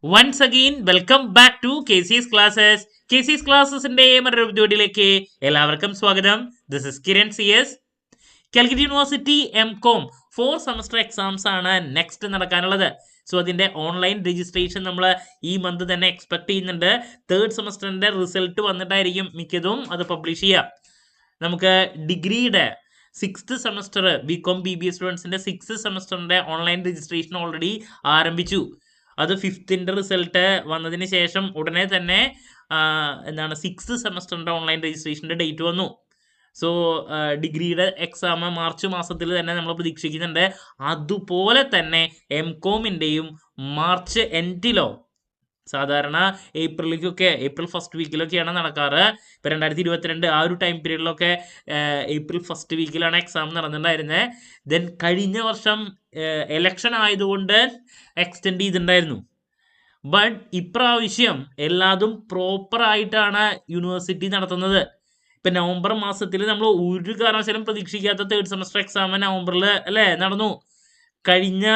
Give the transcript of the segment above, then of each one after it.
Once again, welcome back to KC's Classes. KC's Classesന്റെ മറ്റൊരു വീഡിയോയിലേക്ക് എല്ലാവർക്കും സ്വാഗതം. This is Kiran CS. Calicut university M.Com 4 semester exams ആണ് next നടക്കാനുള്ളത്. So അതിന്റെ ഓൺലൈൻ രജിസ്ട്രേഷൻ നമ്മൾ ഈ മന്ത് തന്നെ എക്സ്പെക്ട് ചെയ്യുന്നുണ്ട്. തേർഡ് സെമസ്റ്ററിന്റെ റിസൾട്ട് വന്നിട്ടായിരിക്കും മിക്കതും അത് പബ്ലിഷ് ചെയ്യുക. നമുക്ക് ഡിഗ്രിയുടെ 6th സെമസ്റ്റർ BCom BBA സ്റ്റുഡൻസിന്റെ 6th സെമസ്റ്ററിന്റെ ഓൺലൈൻ രജിസ്ട്രേഷൻ ഓൾറെഡി ആരംഭിച്ചു. അത് 5th റിസൾട്ട് വന്നതിന് ശേഷം ഉടനെ തന്നെ എന്താണ് 6th സെമസ്റ്ററിന്റെ ഓൺലൈൻ രജിസ്ട്രേഷന്റെ ഡേറ്റ് വന്നു. സോ ഡിഗ്രിയുടെ എക്സാം മാർച്ച് മാസത്തിൽ തന്നെ നമ്മൾ പ്രതീക്ഷിക്കുന്നുണ്ട്. അതുപോലെ തന്നെ M.Comന്റെയും മാർച്ച് എൻഡിലോ സാധാരണ ഏപ്രിൽ ഫസ്റ്റ് വീക്കിലൊക്കെയാണ് നടക്കാറ്. ഇപ്പം 2022 ആ ഒരു ടൈം പീരീഡിലൊക്കെ ഏപ്രിൽ ഫസ്റ്റ് വീക്കിലാണ് എക്സാം നടന്നിട്ടുണ്ടായിരുന്നത്. ദെൻ കഴിഞ്ഞ വർഷം എലക്ഷൻ ആയതുകൊണ്ട് എക്സ്റ്റെൻഡ് ചെയ്തിട്ടുണ്ടായിരുന്നു. ബട്ട് ഇപ്രാവശ്യം എല്ലാതും പ്രോപ്പർ ആയിട്ടാണ് യൂണിവേഴ്സിറ്റി നടത്തുന്നത്. ഇപ്പം നവംബർ മാസത്തിൽ നമ്മൾ ഒരു കാരണവശാലും പ്രതീക്ഷിക്കാത്ത തേർഡ് സെമസ്റ്റർ എക്സാം നവംബറിൽ അല്ലേ നടന്നു. കഴിഞ്ഞ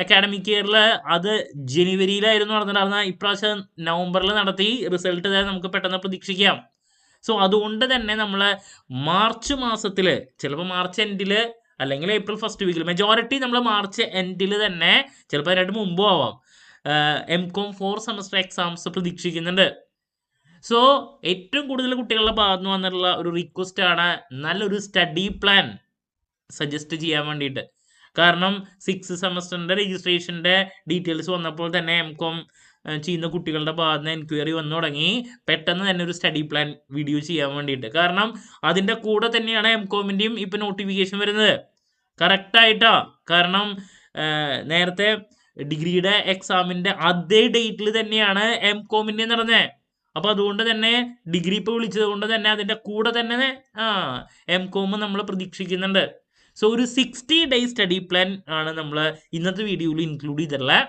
അക്കാഡമിക് ഇയറിൽ അത് ജനുവരിയിലായിരുന്നു നടന്നിട്ടുണ്ടായിരുന്ന. ഇപ്രാവശ്യം നവംബറിൽ നടത്തി. റിസൾട്ട് നമുക്ക് പെട്ടെന്ന് പ്രതീക്ഷിക്കാം. സോ അതുകൊണ്ട് തന്നെ നമ്മൾ മാർച്ച് മാസത്തിൽ, ചിലപ്പോൾ മാർച്ച് എൻഡിൽ അല്ലെങ്കിൽ ഏപ്രിൽ ഫസ്റ്റ് വീക്കിൽ, മെജോറിറ്റി നമ്മൾ മാർച്ച് എൻഡിൽ തന്നെ, ചിലപ്പോൾ അതിനായിട്ട് മുമ്പും ആവാം, M.Com 4 സെമസ്റ്റർ എക്സാംസ് പ്രതീക്ഷിക്കുന്നുണ്ട്. സോ ഏറ്റവും കൂടുതൽ കുട്ടികളുടെ ഭാഗത്ത് നിന്ന് വന്നിട്ടുള്ള ഒരു റിക്വസ്റ്റ് ആണ് നല്ലൊരു സ്റ്റഡി പ്ലാൻ സജസ്റ്റ് ചെയ്യാൻ വേണ്ടിയിട്ട്. കാരണം 6th സെമസ്റ്ററിന്റെ രജിസ്ട്രേഷന്റെ ഡീറ്റെയിൽസ് വന്നപ്പോൾ തന്നെ M.Com ചെയ്യുന്ന കുട്ടികളുടെ ഭാഗത്ത് നിന്ന് എൻക്വയറി വന്നു തുടങ്ങി. പെട്ടെന്ന് തന്നെ ഒരു സ്റ്റഡി പ്ലാൻ വീഡിയോ ചെയ്യാൻ വേണ്ടിയിട്ട്. കാരണം അതിൻ്റെ കൂടെ തന്നെയാണ് M.Comന്റെയും ഇപ്പം നോട്ടിഫിക്കേഷൻ വരുന്നത് കറക്റ്റായിട്ടാ. കാരണം നേരത്തെ ഡിഗ്രിയുടെ എക്സാമിൻ്റെ അതേ ഡേറ്റിൽ തന്നെയാണ് M.Comന്റെ നടന്നത്. അപ്പോൾ അതുകൊണ്ട് തന്നെ ഡിഗ്രി ഇപ്പോൾ വിളിച്ചത് കൊണ്ട് തന്നെ അതിൻ്റെ കൂടെ തന്നെ M.Com നമ്മൾ പ്രതീക്ഷിക്കുന്നുണ്ട്. സോ ഒരു 60 days സ്റ്റഡി പ്ലാൻ ആണ് നമ്മൾ ഇന്നത്തെ വീഡിയോയിൽ ഇൻക്ലൂഡ് ചെയ്തിട്ടുള്ളത്.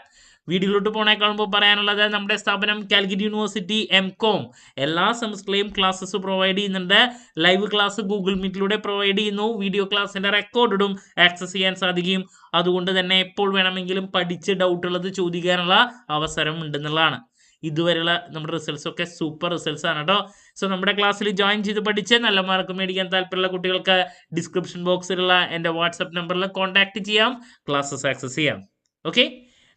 വീഡിയോയിലോട്ട് പോണേക്കാളുമ്പോൾ പറയാനുള്ളത്, നമ്മുടെ സ്ഥാപനം കാലിക്കറ്റ് യൂണിവേഴ്സിറ്റി M.Com എല്ലാ സെമസ്റ്ററിലെയും ക്ലാസ്സസ് പ്രൊവൈഡ് ചെയ്യുന്നുണ്ട്. ലൈവ് ക്ലാസ് ഗൂഗിൾ മീറ്റിലൂടെ പ്രൊവൈഡ് ചെയ്യുന്നു. വീഡിയോ ക്ലാസ്സിൻ്റെ റെക്കോർഡും ആക്സസ് ചെയ്യാൻ സാധിക്കും. അതുകൊണ്ട് തന്നെ എപ്പോൾ വേണമെങ്കിലും പഠിച്ച് ഡൗട്ടുള്ളത് ചോദിക്കാനുള്ള അവസരം ഉണ്ടെന്നുള്ളതാണ്. ഇതുവരെയുള്ള നമ്മുടെ റിസൾട്ട്സ് ഒക്കെ സൂപ്പർ റിസൾട്ട്സ് ആണ് കേട്ടോ. സോ നമ്മുടെ ക്ലാസ്സിൽ ജോയിൻ ചെയ്ത് പഠിച്ച് നല്ല മാർക്ക് മേടിക്കാൻ താല്പര്യമുള്ള കുട്ടികൾക്ക് ഡിസ്ക്രിപ്ഷൻ ബോക്സിലുള്ള എൻ്റെ വാട്സപ്പ് നമ്പറിൽ കോൺടാക്ട് ചെയ്യാം, ക്ലാസ്സസ് ആക്സസ് ചെയ്യാം. ഓക്കെ,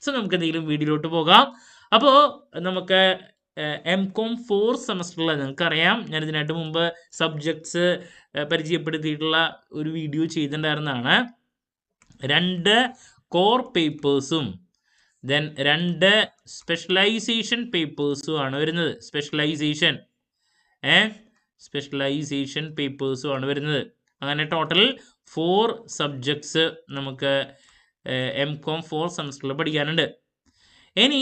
സോ നമുക്ക് എന്തെങ്കിലും വീഡിയോയിലോട്ട് പോകാം. അപ്പോൾ നമുക്ക് M.Com 4 സെമസ്റ്ററിൽ നിങ്ങൾക്കറിയാം, ഞാൻ ഇതിനായിട്ട് മുമ്പ് സബ്ജക്ട്സ് പരിചയപ്പെടുത്തിയിട്ടുള്ള ഒരു വീഡിയോ ചെയ്തിട്ടുണ്ടായിരുന്നതാണ്. 2 കോർ പേപ്പേഴ്സും ദെൻ 2 സ്പെഷ്യലൈസേഷൻ പേപ്പേഴ്സും ആണ് വരുന്നത്. സ്പെഷ്യലൈസേഷൻ പേപ്പേഴ്സും ആണ് വരുന്നത്. അങ്ങനെ ടോട്ടൽ 4 സബ്ജക്ട്സ് നമുക്ക് M.Com 4 സെമസ്റ്ററിൽ പഠിക്കാനുണ്ട്. ഇനി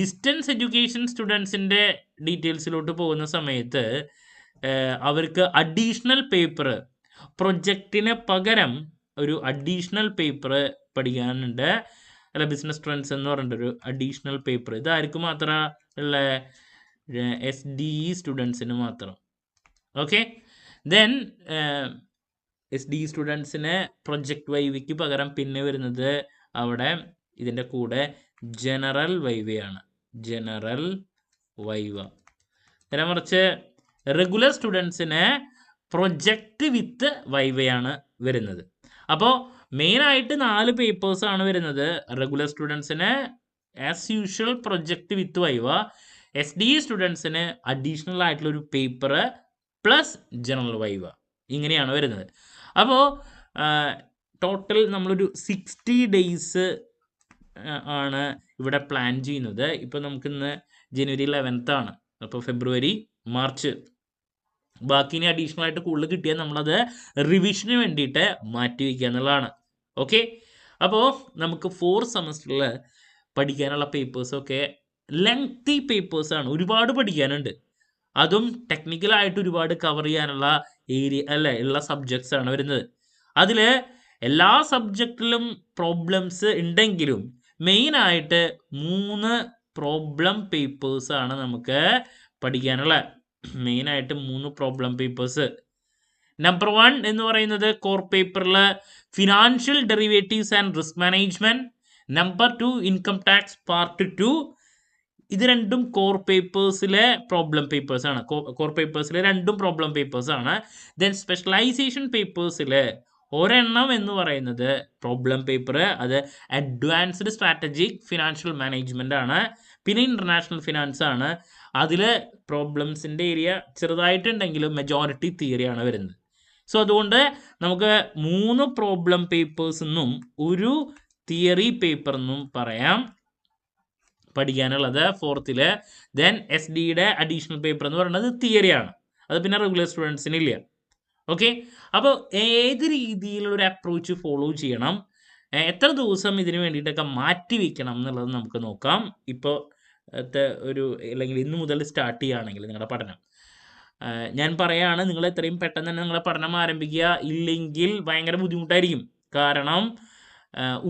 ഡിസ്റ്റൻസ് എഡ്യൂക്കേഷൻ സ്റ്റുഡൻസിൻ്റെ ഡീറ്റെയിൽസിലോട്ട് പോകുന്ന സമയത്ത് അവർക്ക് അഡീഷണൽ പേപ്പർ, പ്രൊജക്റ്റിന് പകരം ഒരു അഡീഷണൽ പേപ്പർ പഠിക്കാനുണ്ട്. അല്ല, ബിസിനസ് ട്രെൻഡ്സ് എന്ന് പറഞ്ഞിട്ടൊരു അഡീഷണൽ പേപ്പർ. ഇതായിരിക്കും മാത്രമുള്ള SDE സ്റ്റുഡൻസിന് മാത്രം. ഓക്കെ, ദെൻ SDE സ്റ്റുഡൻസിന് പ്രൊജക്റ്റ് വൈവയ്ക്ക് പകരം പിന്നെ വരുന്നത് അവിടെ ഇതിൻ്റെ കൂടെ ജനറൽ വൈവയാണ്. General viva. നേരെ മറിച്ച് റെഗുലർ സ്റ്റുഡൻസിന് പ്രൊജക്റ്റ് വിത്ത് വൈവയാണ് വരുന്നത്. അപ്പോൾ മെയിനായിട്ട് 4 പേപ്പേഴ്സാണ് വരുന്നത്. റെഗുലർ സ്റ്റുഡൻസിന് ആസ് യൂഷ്വൽ പ്രൊജക്റ്റ് വിത്ത് വൈവ, SDE സ്റ്റുഡൻസിന് അഡീഷണൽ ആയിട്ടുള്ളൊരു പേപ്പർ പ്ലസ് ജനറൽ വൈവ, ഇങ്ങനെയാണ് വരുന്നത്. അപ്പോൾ ടോട്ടൽ നമ്മളൊരു 60 days ആണ് ഇവിടെ പ്ലാൻ ചെയ്യുന്നത്. ഇപ്പോൾ നമുക്കിന്ന് ജനുവരി 11th ആണ്. അപ്പോൾ ഫെബ്രുവരി, മാർച്ച്, ബാക്കി ഇനി അഡീഷണൽ ആയിട്ട് കൂടുതൽ കിട്ടിയാൽ നമ്മളത് റിവിഷന് വേണ്ടിയിട്ട് മാറ്റി വയ്ക്കുക എന്നുള്ളതാണ്. ഓക്കെ, അപ്പോൾ നമുക്ക് 4 സെമസ്റ്ററിൽ പഠിക്കാനുള്ള പേപ്പേഴ്സൊക്കെ ലെങ്തി പേപ്പേഴ്സാണ്. ഒരുപാട് പഠിക്കാനുണ്ട്. അതും ടെക്നിക്കലായിട്ട് ഒരുപാട് കവർ ചെയ്യാനുള്ള ഉള്ള സബ്ജക്ട്സ് ആണ് വരുന്നത്. അതിൽ എല്ലാ സബ്ജക്റ്റിലും പ്രോബ്ലംസ് ഉണ്ടെങ്കിലും മെയിനായിട്ട് 3 പ്രോബ്ലം പേപ്പേഴ്സാണ് നമുക്ക് പഠിക്കാനുള്ള. മെയിനായിട്ട് 3 പ്രോബ്ലം പേപ്പേഴ്സ്. നമ്പർ 1 എന്ന് പറയുന്നത് കോർ പേപ്പറിൽ financial derivatives and risk management. Number 2 income tax part 2. ഇത് രണ്ടും കോർ പേപ്പേഴ്സിലെ പ്രോബ്ലം പേപ്പേഴ്സാണ്. കോർ പേപ്പേഴ്സിലെ രണ്ടും പ്രോബ്ലം പേപ്പേഴ്സാണ്. ദെൻ സ്പെഷ്യലൈസേഷൻ പേപ്പേഴ്സിൽ ഒരെണ്ണം എന്ന് പറയുന്നത് പ്രോബ്ലം പേപ്പർ, അത് അഡ്വാൻസ്ഡ് സ്ട്രാറ്റജിക് ഫിനാൻഷ്യൽ മാനേജ്മെൻ്റ് ആണ്. പിന്നെ ഇൻ്റർനാഷണൽ ഫിനാൻസ് ആണ്. അതിൽ പ്രോബ്ലംസിൻ്റെ ഏരിയ ചെറുതായിട്ടുണ്ടെങ്കിലും മെജോറിറ്റി തിയറിയാണ് വരുന്നത്. സോ അതുകൊണ്ട് നമുക്ക് 3 പ്രോബ്ലം പേപ്പേഴ്സ് എന്നും ഒരു തിയറി പേപ്പർ എന്നും പറയാം പഠിക്കാനുള്ളത് 4th. ദെൻ SD-യുടെ അഡീഷണൽ പേപ്പർ എന്ന് പറയുന്നത് തിയറിയാണ്. അത് പിന്നെ റെഗുലർ സ്റ്റുഡൻസിനില്ല. ഓക്കെ, അപ്പോൾ ഏത് രീതിയിലൊരു അപ്രോച്ച് ഫോളോ ചെയ്യണം, എത്ര ദിവസം ഇതിന് വേണ്ടിയിട്ടൊക്കെ മാറ്റി വയ്ക്കണം എന്നുള്ളത് നമുക്ക് നോക്കാം. ഇപ്പോൾ അല്ലെങ്കിൽ ഇന്ന് മുതൽ സ്റ്റാർട്ട് ചെയ്യുകയാണെങ്കിൽ നിങ്ങളുടെ പഠനം ഞാൻ പറയുകയാണ്, നിങ്ങൾ എത്രയും പെട്ടെന്ന് തന്നെ നിങ്ങളുടെ പഠനം ആരംഭിക്കുക. ഇല്ലെങ്കിൽ ഭയങ്കര ബുദ്ധിമുട്ടായിരിക്കും. കാരണം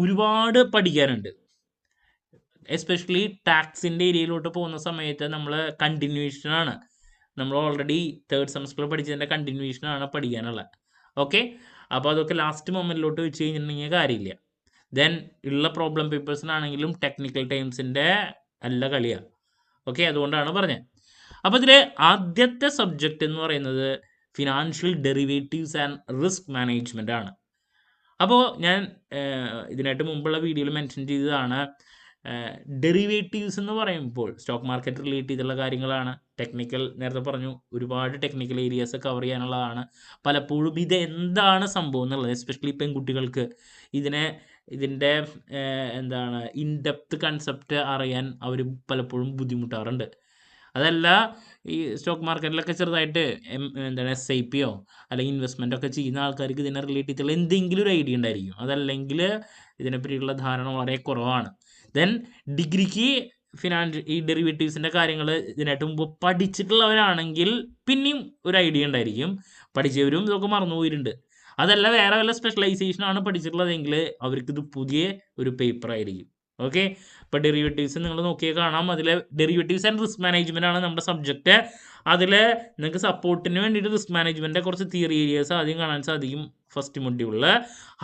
ഒരുപാട് പഠിക്കാനുണ്ട്. എസ്പെഷ്യലി ടാക്സിൻ്റെ ഏരിയയിലോട്ട് പോകുന്ന സമയത്ത് നമ്മൾ കണ്ടിന്യൂഷനാണ്. നമ്മൾ ഓൾറെഡി 3rd സെമസ്റ്ററിൽ പഠിച്ചതിൻ്റെ കണ്ടിന്യൂഷനാണ് പഠിക്കാനുള്ളത്. ഓക്കെ, അപ്പോൾ അതൊക്കെ ലാസ്റ്റ് മൊമെൻറ്റിലോട്ട് വെച്ച് കഴിഞ്ഞിട്ടുണ്ടെങ്കിൽ കാര്യമില്ല. ദെൻ ഉള്ള പ്രോബ്ലം പേപ്പേഴ്സിനാണെങ്കിലും ടെക്നിക്കൽ ടൈംസിൻ്റെ നല്ല കളിയാണ്. ഓക്കെ, അതുകൊണ്ടാണ് പറഞ്ഞത്. അപ്പോൾ ഇതിൽ ആദ്യത്തെ സബ്ജക്റ്റ് എന്ന് പറയുന്നത് financial derivatives and risk management ആണ്. അപ്പോൾ ഞാൻ ഇതിനായിട്ട് മുമ്പുള്ള വീഡിയോയിൽ മെൻഷൻ ചെയ്തതാണ്, ഡെറിവേറ്റീവ്സ് എന്ന് പറയുമ്പോൾ സ്റ്റോക്ക് മാർക്കറ്റ് റിലേറ്റ് ചെയ്തുള്ള കാര്യങ്ങളാണ്. ടെക്നിക്കൽ, നേരത്തെ പറഞ്ഞു, ഒരുപാട് ടെക്നിക്കൽ ഏരിയാസ് കവർ ചെയ്യാനുള്ളതാണ്. പലപ്പോഴും ഇത് എന്താണ് സംഭവം എന്നുള്ളത്, എസ്പെഷ്യലി പെൺകുട്ടികൾക്ക് ഇതിൻ്റെ ഇൻഡെപ്ത് കൺസെപ്റ്റ് അറിയാൻ അവർ പലപ്പോഴും ബുദ്ധിമുട്ടാറുണ്ട്. അതല്ല, ഈ സ്റ്റോക്ക് മാർക്കറ്റിലൊക്കെ ചെറുതായിട്ട് SIP-യോ അല്ലെങ്കിൽ ഇൻവെസ്റ്റ്മെൻ്റ് ഒക്കെ ചെയ്യുന്ന ആൾക്കാർക്ക് ഇതിനെ റിലേറ്റ് ചെയ്തുള്ള എന്തെങ്കിലും ഒരു ഐഡിയ ഉണ്ടായിരിക്കും. അതല്ലെങ്കിൽ ഇതിനെപ്പറ്റിയുള്ള ധാരണ വളരെ കുറവാണ്. ദെൻ ഡിഗ്രിക്ക് ഈ ഡെറിവേറ്റീവ്സിൻ്റെ കാര്യങ്ങൾ ഇതിനായിട്ട് മുമ്പ് പഠിച്ചിട്ടുള്ളവരാണെങ്കിൽ പിന്നെയും ഒരു ഐഡിയ ഉണ്ടായിരിക്കും. പഠിച്ചവരും ഇതൊക്കെ മറന്നുപോയിട്ടുണ്ട്. അതല്ല, വേറെ വല്ല സ്പെഷ്യലൈസേഷനാണ് പഠിച്ചിട്ടുള്ളതെങ്കിൽ അവർക്കിത് പുതിയ ഒരു പേപ്പർ ആയിരിക്കും. ഓക്കെ, ഇപ്പോൾ ഡെറിവേറ്റീവ്സ് നിങ്ങൾ നോക്കിയാൽ കാണാം. അതിൽ ഡെറിവേറ്റീവ്സ് ആൻഡ് റിസ്ക് മാനേജ്മെൻ്റ് ആണ് നമ്മുടെ സബ്ജക്റ്റ്. അതിൽ നിങ്ങൾക്ക് സപ്പോർട്ടിന് വേണ്ടിയിട്ട് റിസ്ക് മാനേജ്മെൻറ്റിൻ്റെ കുറച്ച് തിയറി ഏരിയാസ് ആദ്യം കാണാൻ സാധിക്കും ഫസ്റ്റ് മൊഡ്യൂളിൽ.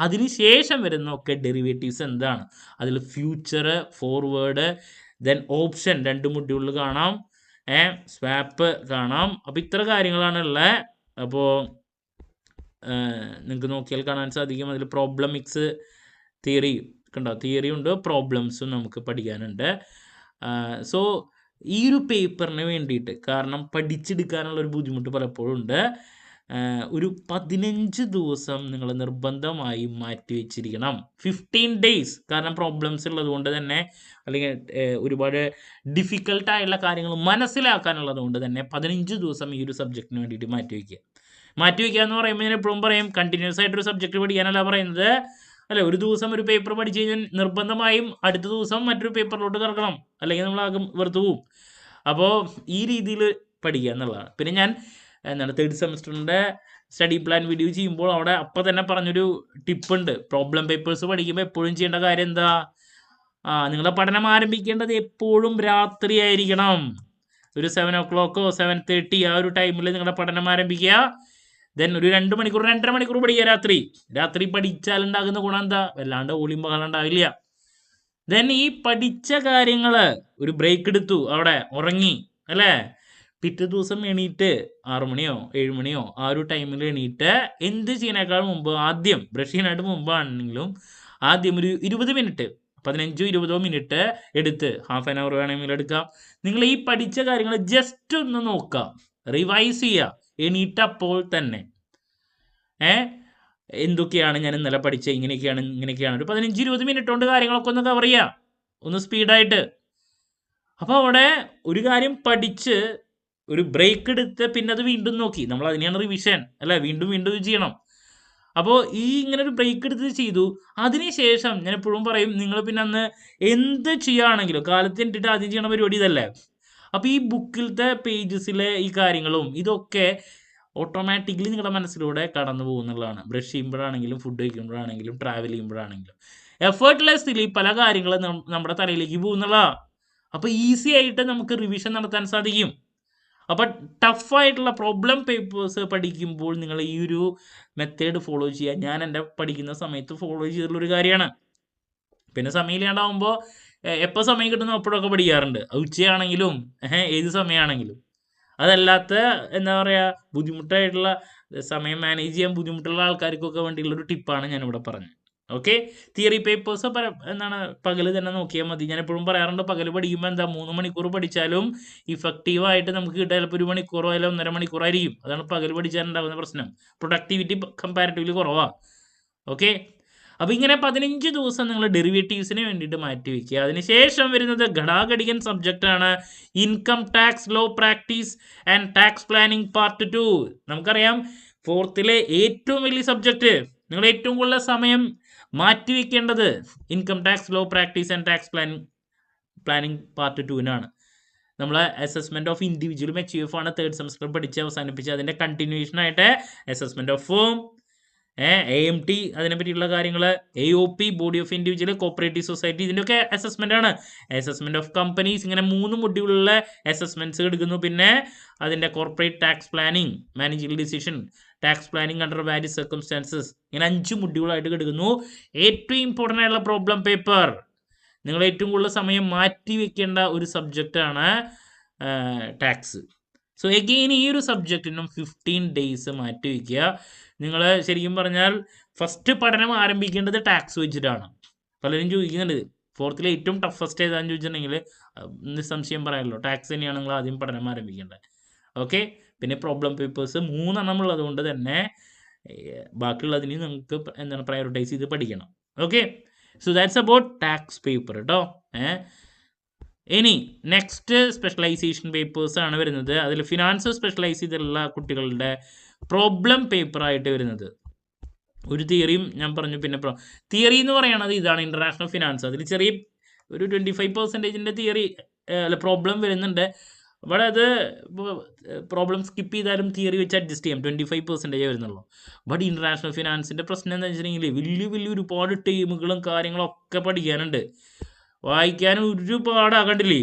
അതിനുശേഷം വരുന്നൊക്കെ ഡെറിവേറ്റീവ്സ് എന്താണ്, അതിൽ ഫ്യൂച്ചർ, ഫോർവേഡ്, ദെൻ ഓപ്ഷൻ 2 മൊഡ്യൂളിൽ കാണാം, സ്വാപ്പ് കാണാം. അപ്പോൾ ഇത്ര കാര്യങ്ങളാണ് ഉള്ളത്. അപ്പോൾ നിങ്ങൾക്ക് നോക്കിയാൽ കാണാൻ സാധിക്കും. അതിൽ പ്രോബ്ലം മിക്സ് തിയറി കണ്ടോ, തിയറി ഉണ്ട്, പ്രോബ്ലംസും നമുക്ക് പഠിക്കാനുണ്ട്. സോ ഈ ഒരു പേപ്പറിന് വേണ്ടിയിട്ട്, കാരണം പഠിച്ചെടുക്കാനുള്ളൊരു ബുദ്ധിമുട്ട് പലപ്പോഴും ഉണ്ട്, ഒരു 15 ദിവസം നിങ്ങൾ നിർബന്ധമായും മാറ്റി വെച്ചിരിക്കണം. 15 days, കാരണം പ്രോബ്ലംസ് ഉള്ളത് കൊണ്ട് തന്നെ, അല്ലെങ്കിൽ ഒരുപാട് ഡിഫിക്കൽട്ടായുള്ള കാര്യങ്ങൾ മനസ്സിലാക്കാനുള്ളത് കൊണ്ട് തന്നെ 15 ദിവസം ഈ ഒരു സബ്ജക്റ്റിന് വേണ്ടിയിട്ട് മാറ്റി വയ്ക്കുക എന്ന് പറയുമ്പോൾ ഞാൻ എപ്പോഴും പറയും, കണ്ടിന്യൂസ് ആയിട്ടൊരു സബ്ജക്റ്റ് പഠിക്കാനല്ല പറയുന്നത്. അല്ലെ, ഒരു ദിവസം ഒരു പേപ്പർ പഠിച്ചു കഴിഞ്ഞാൽ നിർബന്ധമായും അടുത്ത ദിവസം മറ്റൊരു പേപ്പറിലോട്ട് കിടക്കണം, അല്ലെങ്കിൽ നമ്മളാകെ വെറുതെ പോവും. അപ്പോൾ ഈ രീതിയിൽ പഠിക്കുക എന്നുള്ളതാണ്. പിന്നെ ഞാൻ 3rd സെമസ്റ്ററിൻ്റെ സ്റ്റഡി പ്ലാൻ വീഡിയോ ചെയ്യുമ്പോൾ അവിടെ അപ്പം തന്നെ പറഞ്ഞൊരു ടിപ്പുണ്ട്. പ്രോബ്ലം പേപ്പേഴ്സ് പഠിക്കുമ്പോൾ എപ്പോഴും ചെയ്യേണ്ട കാര്യം എന്താ, നിങ്ങളുടെ പഠനം ആരംഭിക്കേണ്ടത് എപ്പോഴും രാത്രി ആയിരിക്കണം. ഒരു 7 o'clock 7:30 ആ ഒരു ടൈമിൽ നിങ്ങളുടെ പഠനം ആരംഭിക്കുക. ദെൻ ഒരു 2 മണിക്കൂർ 2.5 മണിക്കൂർ പഠിക്കുക രാത്രി പഠിച്ചാൽ ഉണ്ടാകുന്ന ഗുണം എന്താ, വല്ലാണ്ട് ഓളിയും ബഹളം ഉണ്ടാവില്ല. ദെൻ ഈ പഠിച്ച കാര്യങ്ങൾ ഒരു ബ്രേക്ക് എടുത്തു, അവിടെ ഉറങ്ങി, അല്ലേ, പിറ്റേ ദിവസം എണീറ്റ് 6 മണിയോ 7 മണിയോ ആ ഒരു ടൈമിൽ എണീറ്റ് എന്ത് ചെയ്യുന്നതിനേക്കാൾ മുമ്പ്, ആദ്യം ബ്രഷ് ചെയ്യാനായിട്ട് മുമ്പാണെങ്കിലും ആദ്യം ഒരു 20 മിനിറ്റ് 15-20 മിനിറ്റ് എടുത്ത്, ഹാഫ് ആൻ അവർ വേണമെങ്കിൽ എടുക്കാം, നിങ്ങൾ ഈ പഠിച്ച കാര്യങ്ങൾ ജസ്റ്റ് ഒന്ന് നോക്കാം, റിവൈസ് ചെയ്യുക. എണീറ്റപ്പോൾ തന്നെ എന്തൊക്കെയാണ് ഞാൻ ഇന്നലെ പഠിച്ചത്, ഇങ്ങനെയൊക്കെയാണ് ഒരു 15-20 മിനിറ്റ് കൊണ്ട് കാര്യങ്ങളൊക്കെ ഒന്ന് കവർ ചെയ്യുക, ഒന്ന് സ്പീഡായിട്ട്. അപ്പോൾ അവിടെ ഒരു കാര്യം പഠിച്ച് ഒരു ബ്രേക്ക് എടുത്ത് പിന്നെ അത് വീണ്ടും നോക്കി, നമ്മൾ അതിനെയാണ് റിവിഷൻ, അല്ലേ, വീണ്ടും ചെയ്യണം. അപ്പോൾ ഇങ്ങനെ ഒരു ബ്രേക്ക് എടുത്ത് ചെയ്തു. അതിനുശേഷം ഞാൻ എപ്പോഴും പറയും, നിങ്ങൾ പിന്നെ അന്ന് എന്ത് ചെയ്യുകയാണെങ്കിലും കാലത്ത് എന്നിട്ട് ആദ്യം ചെയ്യണ പരിപാടി ഇതല്ലേ. അപ്പോൾ ഈ ബുക്കിലത്തെ പേജസിലെ ഈ കാര്യങ്ങളും ഇതൊക്കെ ഓട്ടോമാറ്റിക്കലി നിങ്ങളുടെ മനസ്സിലൂടെ കടന്നു പോകുന്നുള്ളതാണ്. ബ്രഷ് ചെയ്യുമ്പോഴാണെങ്കിലും, ഫുഡ് കഴിക്കുമ്പോഴാണെങ്കിലും, ട്രാവൽ ചെയ്യുമ്പോഴാണെങ്കിലും എഫേർട്ട്ലെസ്ലി പല കാര്യങ്ങളും നമ്മുടെ തലയിലേക്ക് പോകുന്നുള്ളതാണ്. അപ്പോൾ ഈസി ആയിട്ട് നമുക്ക് റിവിഷൻ നടത്താൻ സാധിക്കും. അപ്പോൾ ടഫായിട്ടുള്ള പ്രോബ്ലം പേപ്പേഴ്സ് പഠിക്കുമ്പോൾ നിങ്ങൾ ഈ ഒരു മെത്തേഡ് ഫോളോ ചെയ്യുക. ഞാൻ എൻ്റെ പഠിക്കുന്ന സമയത്ത് ഫോളോ ചെയ്തിട്ടുള്ളൊരു കാര്യമാണ്. പിന്നെ സമയമില്ലാണ്ടാവുമ്പോൾ എപ്പോൾ സമയം കിട്ടുന്നു അപ്പോഴൊക്കെ പഠിക്കാറുണ്ട്. ഉച്ചയാണെങ്കിലും ഏത് സമയമാണെങ്കിലും. അതല്ലാത്ത എന്താ പറയുക ബുദ്ധിമുട്ടായിട്ടുള്ള സമയം മാനേജ് ചെയ്യാൻ ബുദ്ധിമുട്ടുള്ള ആൾക്കാർക്കൊക്കെ വേണ്ടിയുള്ള ഒരു ടിപ്പാണ് ഞാനിവിടെ പറഞ്ഞത്. ഓക്കെ. തിയറി പേപ്പേഴ്സ് എന്താണ് പകൽ തന്നെ നോക്കിയാൽ മതി. ഞാൻ എപ്പോഴും പറയാറുണ്ട് പകൽ പഠിക്കുമ്പോൾ എന്താ 3 മണിക്കൂർ പഠിച്ചാലും ഇഫക്റ്റീവായിട്ട് നമുക്ക് കിട്ടുക ചിലപ്പോൾ 1 മണിക്കൂറോ അല്ലെങ്കിൽ 1.5 മണിക്കൂറായിരിക്കും. അതാണ് പകൽ പഠിച്ചാൽ ഉണ്ടാകുന്ന പ്രശ്നം. പ്രൊഡക്ടിവിറ്റി കമ്പാരിറ്റീവ്ലി കുറവാണ്. ഓക്കെ. അപ്പോൾ ഇങ്ങനെ 15 ദിവസം നിങ്ങൾ ഡെറിവേറ്റീവ്സിന് വേണ്ടിയിട്ട് മാറ്റി വയ്ക്കുക. അതിനുശേഷം വരുന്നത് ഘടാഘടികൻ സബ്ജക്റ്റ് ആണ് income tax law practice and tax planning part 2. നമുക്കറിയാം 4th ഏറ്റവും വലിയ സബ്ജക്റ്റ്, നിങ്ങൾ ഏറ്റവും കൂടുതൽ സമയം മാറ്റിവെക്കേണ്ടത് income tax law practice and tax planning part 2-നാണ്. നമ്മൾ അസസ്മെന്റ് ഓഫ് ഇൻഡിവിജ്വലും HUF ആണ് 3rd സെമസ്റ്റർ പഠിച്ച് അവസാനിപ്പിച്ച് അതിൻ്റെ കണ്ടിന്യൂഷൻ ആയിട്ട് അസസ്മെന്റ് ഓഫ് ഫേം, AMT അതിനെ പറ്റിയുള്ള കാര്യങ്ങൾ, AOP body of individual, cooperative society, ഇതിൻ്റെയൊക്കെ അസസ്മെന്റ് ആണ്. അസസ്മെന്റ് ഓഫ് കമ്പനീസ്, ഇങ്ങനെ 3 മൊഡ്യൂളിലുള്ള അസസ്മെന്റ്സ് എടുക്കുന്നു. പിന്നെ അതിൻ്റെ corporate tax planning, managing decision, tax planning under various circumstances, ഇങ്ങനെ 5 മൊഡ്യൂളായിട്ട് എടുക്കുന്നു. ഏറ്റവും ഇമ്പോർട്ടൻ്റ് ആയിട്ടുള്ള പ്രോബ്ലം പേപ്പർ, നിങ്ങൾ ഏറ്റവും കൂടുതൽ സമയം മാറ്റി വെക്കേണ്ട ഒരു സബ്ജക്റ്റാണ് ടാക്സ്. സോ എഗെയിൻ ഈ ഒരു സബ്ജക്റ്റിനും 15 days മാറ്റി വയ്ക്കുക. നിങ്ങൾ ശരിക്കും പറഞ്ഞാൽ ഫസ്റ്റ് പഠനം ആരംഭിക്കേണ്ടത് ടാക്സ് വെച്ചിട്ടാണ്. പലരും ചോദിക്കുന്നുണ്ട് 4th ഏറ്റവും ടഫസ്റ്റ് ഏതാണെന്ന് ചോദിച്ചിട്ടുണ്ടെങ്കിൽ നിസ്സംശയം പറയാമല്ലോ, ടാക്സ് തന്നെയാണ് നിങ്ങൾ ആദ്യം പഠനം ആരംഭിക്കേണ്ടത്. ഓക്കെ. പിന്നെ പ്രോബ്ലം പേപ്പേഴ്സ് 3 ഉള്ളത് കൊണ്ട് തന്നെ ബാക്കിയുള്ളതിന് നമുക്ക് എന്താണ് പ്രയോറിറ്റൈസ് ചെയ്ത് പഠിക്കണം. Okay. So that's about tax paper കേട്ടോ. ഇനി നെക്സ്റ്റ് സ്പെഷ്യലൈസേഷൻ പേപ്പേഴ്സ് ആണ് വരുന്നത്. അതിൽ ഫിനാൻസ് സ്പെഷ്യലൈസ് ചെയ്തിട്ടുള്ള കുട്ടികളുടെ പ്രോബ്ലം പേപ്പറായിട്ട് വരുന്നത് ഒരു തിയറിയും ഞാൻ പറഞ്ഞു. പിന്നെ തിയറി എന്ന് പറയുന്നത് ഇതാണ് ഇൻ്റർനാഷണൽ ഫിനാൻസ്. അതിൽ ചെറിയ ഒരു 25% തിയറി അല്ല പ്രോബ്ലം വരുന്നുണ്ട്. അവിടെ അത് പ്രോബ്ലം സ്കിപ്പ് ചെയ്താലും തിയറി വെച്ച് അഡ്ജസ്റ്റ് ചെയ്യാം. 25% വരുന്നുള്ളൂ. ബട്ട് ഇൻ്റർനാഷണൽ ഫിനാൻസിൻ്റെ പ്രശ്നം എന്താ വെച്ചിട്ടുണ്ടെങ്കിൽ വലിയ ഒരുപാട് ടീമുകളും കാര്യങ്ങളൊക്കെ പഠിക്കാനുണ്ട്, വായിക്കാൻ ഒരുപാടാകണ്ടില്ലേ.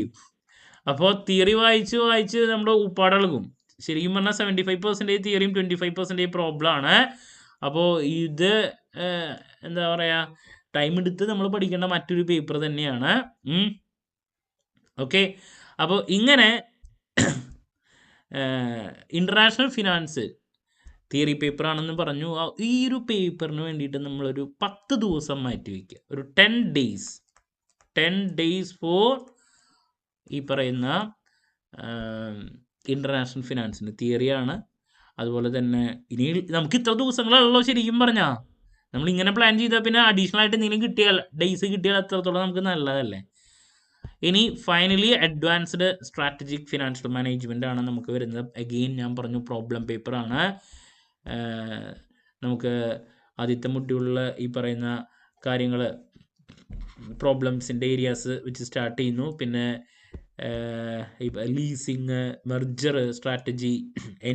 അപ്പോൾ തിയറി വായിച്ച് നമ്മുടെ ഉപ്പാടളകും. ശരിക്കും പറഞ്ഞാൽ 75% തിയറിയും 25% പ്രോബ്ലമാണ്. അപ്പോൾ ഇത് എന്താ പറയുക ടൈം എടുത്ത് നമ്മൾ പഠിക്കേണ്ട മറ്റൊരു പേപ്പർ തന്നെയാണ്. ഓക്കെ. അപ്പോൾ ഇങ്ങനെ ഇൻ്റർനാഷണൽ ഫിനാൻസ് തിയറി പേപ്പറാണെന്ന് പറഞ്ഞു. ഈ ഒരു പേപ്പറിന് വേണ്ടിയിട്ട് നമ്മളൊരു 10 ദിവസം മാറ്റി വയ്ക്കുക. ഒരു 10 days ഫോർ ഈ പറയുന്ന ഇൻ്റർനാഷണൽ ഫിനാൻസിന് തിയറിയാണ്. അതുപോലെ തന്നെ ഇനി നമുക്ക് ഇത്ര ദിവസങ്ങളുള്ളൂ. ശരിക്കും പറഞ്ഞാൽ നമ്മളിങ്ങനെ പ്ലാൻ ചെയ്താൽ പിന്നെ അഡീഷണൽ ആയിട്ട് എന്തെങ്കിലും ഡേയ്സ് കിട്ടിയാൽ അത്രത്തോളം നമുക്ക് നല്ലതല്ലേ. ഇനി finally advanced strategic financial management ആണ് നമുക്ക് വരുന്നത്. അഗെയിൻ ഞാൻ പറഞ്ഞു പ്രോബ്ലം പേപ്പറാണ്. നമുക്ക് ആദ്യത്തെ മൊഡ്യൂളിൽ ഈ പറയുന്ന കാര്യങ്ങൾ പ്രോബ്ലംസിൻ്റെ ഏരിയാസ് വെച്ച് സ്റ്റാർട്ട് ചെയ്യുന്നു. പിന്നെ leasing, merger strategy,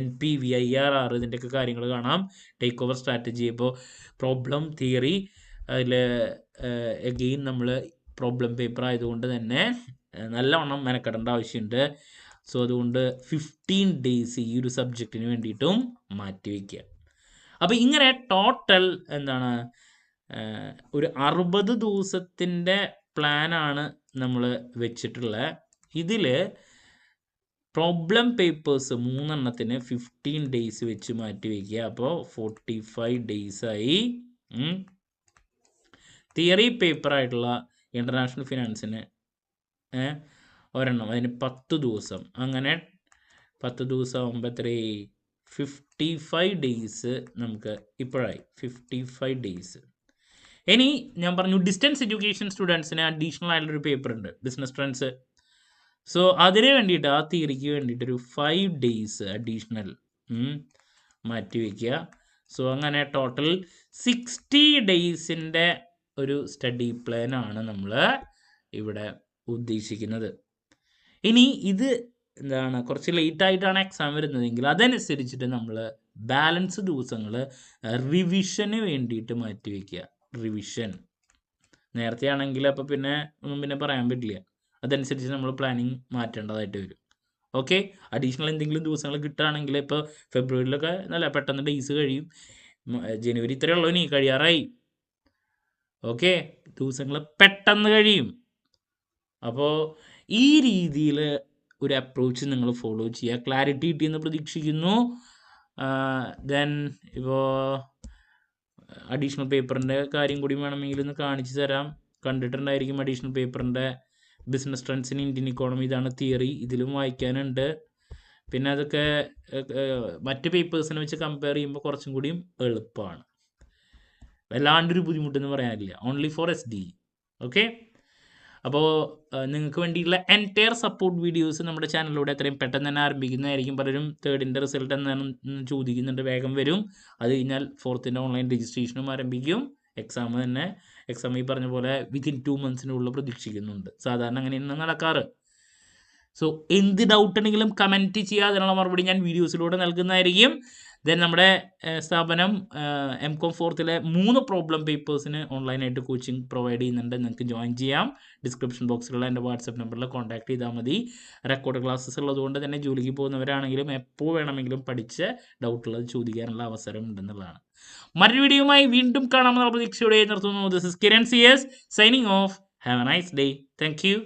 NPV, IRR ഇതിൻ്റെയൊക്കെ കാര്യങ്ങൾ കാണാം. Take over strategy. ഇപ്പോൾ പ്രോബ്ലം തിയറി അതിൽ എഗെയിൻ നമ്മൾ പ്രോബ്ലം പേപ്പർ ആയതുകൊണ്ട് തന്നെ നല്ലവണ്ണം മെനക്കെടേണ്ട ആവശ്യമുണ്ട്. സോ അതുകൊണ്ട് 15 days ഈ ഒരു സബ്ജക്റ്റിന് വേണ്ടിയിട്ടും മാറ്റി വയ്ക്കുക. അപ്പോൾ ഇങ്ങനെ ടോട്ടൽ എന്താണ് ഒരു 60 ദിവസത്തിൻ്റെ പ്ലാനാണ് നമ്മൾ വെച്ചിട്ടുള്ളത്. ഇതിൽ പ്രോബ്ലം പേപ്പേഴ്സ് 3 15 days വെച്ച് മാറ്റി വയ്ക്കുക. അപ്പോൾ 45 days ആയി. തിയറി പേപ്പറായിട്ടുള്ള ഇൻ്റർനാഷണൽ ഫിനാൻസിന് ഒരെണ്ണം, അതിന് 10 ദിവസം. അങ്ങനെ 10 ദിവസം ആകുമ്പോൾ 55 days നമുക്ക് ഇപ്പോഴായി. 55 days. ഇനി ഞാൻ പറഞ്ഞു ഡിസ്റ്റൻസ് എഡ്യൂക്കേഷൻ സ്റ്റുഡൻസിന് അഡീഷണൽ ആയിട്ടുള്ളൊരു പേപ്പർ ഉണ്ട്, ബിസിനസ് ട്രെൻഡ്സ്. സോ അതിന് വേണ്ടിയിട്ട് ആ തിയറിക്ക് വേണ്ടിയിട്ടൊരു 5 days അഡീഷണൽ മാറ്റി വയ്ക്കുക. സോ അങ്ങനെ ടോട്ടൽ 60 daysൻ്റെ ഒരു സ്റ്റഡി പ്ലാനാണ് നമ്മൾ ഇവിടെ ഉദ്ദേശിക്കുന്നത്. ഇനി ഇത് എന്താണ് കുറച്ച് ലേറ്റായിട്ടാണ് എക്സാം വരുന്നതെങ്കിൽ അതനുസരിച്ചിട്ട് നമ്മൾ ബാലൻസ് ദിവസങ്ങൾ റിവിഷന് വേണ്ടിയിട്ട് മാറ്റി വയ്ക്കുക. റിവിഷൻ നേരത്തെ ആണെങ്കിൽ അപ്പോൾ പിന്നെ ഒന്നും പിന്നെ പറയാൻ പറ്റില്ല. അതനുസരിച്ച് നമ്മൾ പ്ലാനിങ് മാറ്റേണ്ടതായിട്ട് വരും. ഓക്കെ. അഡീഷണൽ എന്തെങ്കിലും ദിവസങ്ങൾ കിട്ടുകയാണെങ്കിൽ ഇപ്പോൾ ഫെബ്രുവരിയിലൊക്കെ നല്ല പെട്ടെന്ന് ഡേയ്സ് കഴിയും. ജനുവരി ഇത്രയേ ഉള്ളൂ, ഇനി കഴിയാറായി. ഓക്കെ. ദിവസങ്ങൾ പെട്ടെന്ന് കഴിയും. അപ്പോൾ ഈ രീതിയിൽ ഒരു അപ്രോച്ച് നിങ്ങൾ ഫോളോ ചെയ്യുക. ക്ലാരിറ്റി കിട്ടിയെന്ന് പ്രതീക്ഷിക്കുന്നു. ദെൻ ഇപ്പോൾ അഡീഷണൽ പേപ്പറിൻ്റെ കാര്യം കൂടി വേണമെങ്കിൽ ഒന്ന് കാണിച്ചു തരാം. കണ്ടിട്ടുണ്ടായിരിക്കും അഡീഷണൽ പേപ്പറിൻ്റെ business trends in Indian economy, ഇതാണ് തിയറി. ഇതിലും വായിക്കാനുണ്ട്. പിന്നെ അതൊക്കെ മറ്റ് പേപ്പേഴ്സിനെ വെച്ച് കമ്പയർ ചെയ്യുമ്പോൾ കുറച്ചും കൂടിയും എളുപ്പമാണ്. വല്ലാണ്ടൊരു ബുദ്ധിമുട്ടെന്ന് പറയാനില്ല. Only four SD. ഓക്കെ, അപ്പോൾ നിങ്ങൾക്ക് വേണ്ടിയിട്ടുള്ള എൻറ്റയർ സപ്പോർട്ട് വീഡിയോസ് നമ്മുടെ ചാനലിലൂടെ എത്രയും പെട്ടെന്ന് തന്നെ ആരംഭിക്കുന്നതായിരിക്കും. പലരും തേർഡിൻ്റെ റിസൾട്ട് എന്താണെന്ന് ചോദിക്കുന്നുണ്ട്. വേഗം വരും. അത് കഴിഞ്ഞാൽ ഫോർത്തിൻ്റെ ഓൺലൈൻ രജിസ്ട്രേഷനും ആരംഭിക്കും. എക്സാം ഈ പറഞ്ഞ പോലെ വിത്തിൻ 2 monthസിനുള്ളിൽ പ്രതീക്ഷിക്കുന്നുണ്ട്. സാധാരണ അങ്ങനെയാണ് നടക്കാറ്. സോ എന്ത് ഡൗട്ട് ഉണ്ടെങ്കിലും കമൻറ്റ് ചെയ്യുക. അതിനുള്ള മറുപടി ഞാൻ വീഡിയോസിലൂടെ നൽകുന്നതായിരിക്കും. ദെൻ നമ്മുടെ സ്ഥാപനം MCOM 4ത്തിലെ 3 പ്രോബ്ലം പേപ്പേഴ്സിന് ഓൺലൈനായിട്ട് കോച്ചിങ് പ്രൊവൈഡ് ചെയ്യുന്നുണ്ട്. നിങ്ങൾക്ക് ജോയിൻ ചെയ്യാം. ഡിസ്ക്രിപ്ഷൻ ബോക്സിലുള്ള എൻ്റെ വാട്സപ്പ് നമ്പറിൽ കോൺടാക്ട് ചെയ്താൽ മതി. റെക്കോർഡ് ക്ലാസ്സസ് ഉള്ളതുകൊണ്ട് തന്നെ ജോലിക്ക് പോകുന്നവരാണെങ്കിലും എപ്പോൾ വേണമെങ്കിലും പഠിച്ച് ഡൗട്ടുള്ളത് ചോദിക്കാനുള്ള അവസരം ഉണ്ടെന്നുള്ളതാണ്. മറ്റൊരു വീഡിയോയുമായി വീണ്ടും കാണാമെന്നുള്ള പ്രതീക്ഷയോടെ നിർത്തുന്നു. This is Kiran CS signing off. Have a nice day. Thank U.